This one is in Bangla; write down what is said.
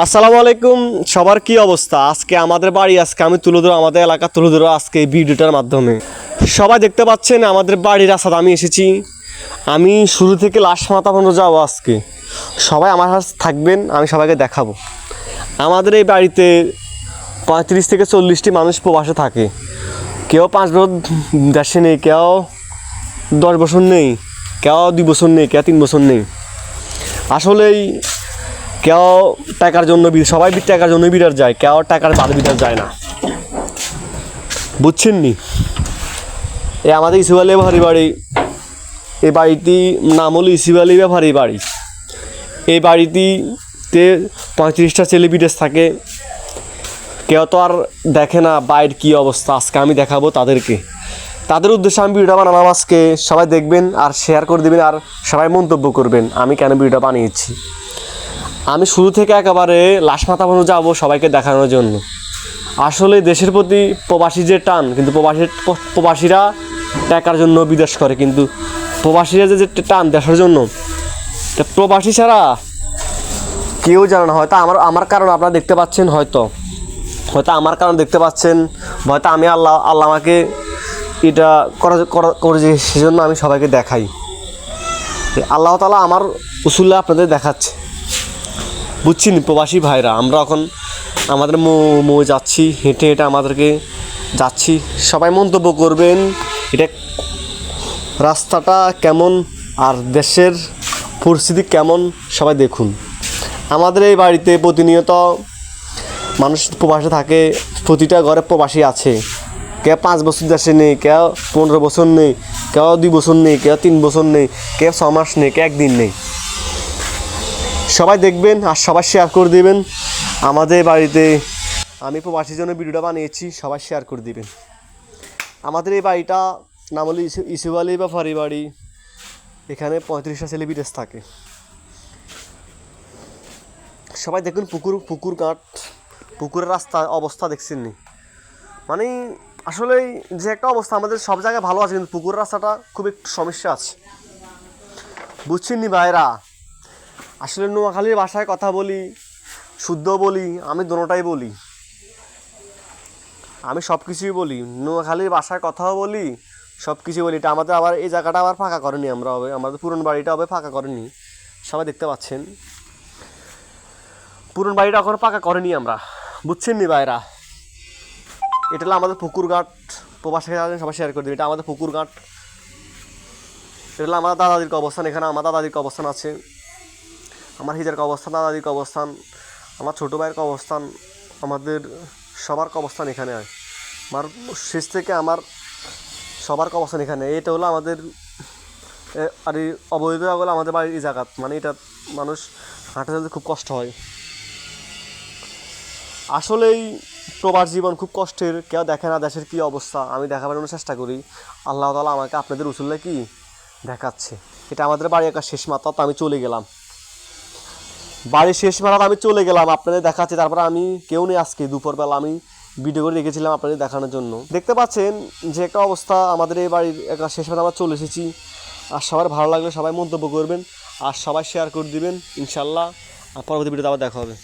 আসসালামু আলাইকুম। সবার কি অবস্থা? আজকে আমাদের বাড়ি আমি তুলে ধরো, আমাদের এলাকা তুলে ধরো আজকে এই ভিডিওটার মাধ্যমে। সবাই দেখতে পাচ্ছেন আমাদের বাড়ির রাস্তাতে আমি এসেছি। আমি শুরু থেকে লাস্ট মাথা পর্যন্ত যাবো আজকে। সবাই আমার কাছে থাকবেন, আমি সবাইকে দেখাবো। আমাদের এই বাড়িতে 35 থেকে 40টি মানুষ প্রবাসে থাকে। কেউ 5 বছর দেশে নেই, কেউ 10 বছর নেই, কেউ 2 বছর নেই, কেউ 3 বছর নেই। আসলেই কেউ টাকার জন্য, সবাই টাকার জন্য বিরাট যায়, কেউ টাকার বাদে বিরাট যায় না, বুঝছেন নি? এই আমাদের ইসুবালি ব্যাপারী বাড়ি। এই বাড়িটি নাম হলো ইসুবালি ব্যাপারী বাড়ি। এই বাড়িটিতে 35টা ছেলে বিদেশ থাকে। কেউ তো আর দেখে না বাইরের কী অবস্থা। আজকে আমি দেখাবো তাদেরকে, তাদের উদ্দেশ্যে আমি ভিডিওটা বানালাম। আজকে সবাই দেখবেন আর শেয়ার করে দেবেন, আর সবাই মন্তব্য করবেন আমি কেন ভিডিওটা বানিয়েছি। আমি শুরু থেকে একেবারে লাশ মাথা পর্যন্ত যাবো সবাইকে দেখানোর জন্য। আসলে দেশের প্রতি প্রবাসী যে টান, কিন্তু প্রবাসীরা টাকার জন্য বিদেশ করে, কিন্তু প্রবাসীরা যে টান দেশের জন্য, প্রবাসী ছাড়া কেউ জানে না। হয়তো আমার কারণ আপনারা দেখতে পাচ্ছেন, হয়তো আমার কারণ দেখতে পাচ্ছেন, হয়তো আমি আল্লাহ আমাকে এটা করেছে, সেজন্য আমি সবাইকে দেখাই। আল্লাহ তাআলা আমার উসুল্লাহ আপনাদের দেখাচ্ছে, বুঝছেন প্রবাসী ভাইরা। আমরা এখন আমাদের যাচ্ছি, হেঁটে হেঁটে আমাদেরকে যাচ্ছি। সবাই মন্তব্য করবেন এটা রাস্তাটা কেমন আর দেশের পরিস্থিতি কেমন, সবাই দেখুন। আমাদের এই বাড়িতে প্রতিনিয়ত মানুষ প্রবাসে থাকে, প্রতিটা ঘরে প্রবাসী আছে। কেউ 5 বছর দেশে নেই, কেউ 15 বছর নেই, কেউ 2 বছর নেই, কেউ 3 বছর নেই, কেউ 6 মাস নেই, কেউ 1 দিন নেই। সবাই দেখবেন আর সবাই শেয়ার করে দেবেন। আমাদের বাড়িতে আমি প্রবাসীর জন্য ভিডিওটা বানিয়েছি, সবাই শেয়ার করে দিবেন। আমাদের এই বাড়িটা নাম হলো ইসুবালি ব্যাপারী বাড়ি। এখানে 35টা ছেলে বিদেশ থাকে। সবাই দেখুন পুকুর ঘাট, পুকুরের রাস্তা অবস্থা দেখছেন নি? মানে আসলেই যে একটা অবস্থা, আমাদের সব জায়গায় ভালো আছে, কিন্তু পুকুরের রাস্তাটা খুব একটু সমস্যা আছে, বুঝছেন নি ভাইরা? আসলে নোয়াখালীর ভাষায় কথা বলি, শুদ্ধ বলি, আমি দোনোটাই বলি, আমি সব কিছুই বলি। নোয়াখালীর ভাষায় কথাও বলি, সব কিছু বলি। এটা আমাদের আবার এই জায়গাটা আবার ফাঁকা করেনি আমরা, আমাদের পুরনো বাড়িটা ফাঁকা করেনি। সবাই দেখতে পাচ্ছেন পুরনো বাড়িটা এখন ফাঁকা করেনি আমরা, বুঝছেন নি ভাইরা? এটা হলো আমাদের পুকুর ঘাট। প্রবাসী সবাই শেয়ার করে দিই। এটা আমাদের পুকুর ঘাট। এটা হলো আমার দাদাদির অবস্থান। এখানে আমার দাদাদির অবস্থান আছে, আমার হিজার অবস্থান, দাদাদির অবস্থান, আমার ছোটো ভাইয়ের অবস্থান, আমাদের সবার অবস্থান এখানে। আমার শেষ থেকে আমার সবার অবস্থান এখানে। এটা হলো আমাদের আর এই অবৈধ হলো আমাদের বাড়ির এই জায়গা। মানে এটা মানুষ হাঁটতে চলতে খুব কষ্ট হয়। আসলেই প্রবাস জীবন খুব কষ্টের। কেউ দেখে না দেশের কী অবস্থা, আমি দেখাবার জন্য চেষ্টা করি। আল্লাহ তাআলা আমাকে আপনাদের উসুল্লাহ কি দেখাচ্ছে। এটা আমাদের বাড়ি একটা শেষ মাথা, তো আমি চলে গেলাম বাড়ির শেষ মাথা, আমি চলে গেলাম আপনাদের দেখাচ্ছি। তারপরে আমি কেউ নেই আজকে, দুপুরবেলা আমি ভিডিও করে রেখেছিলাম আপনাদের দেখানোর জন্য। দেখতে পাচ্ছেন যে একটা অবস্থা আমাদের এই বাড়ির একটা শেষ মাথা, আমরা চলে এসেছি। আর সবার ভালো লাগলে সবাই মন্তব্য করবেন আর সবাই শেয়ার করে দিবেন ইনশাল্লাহ। আর পরবর্তী ভিডিওতে আবার দেখা হবে।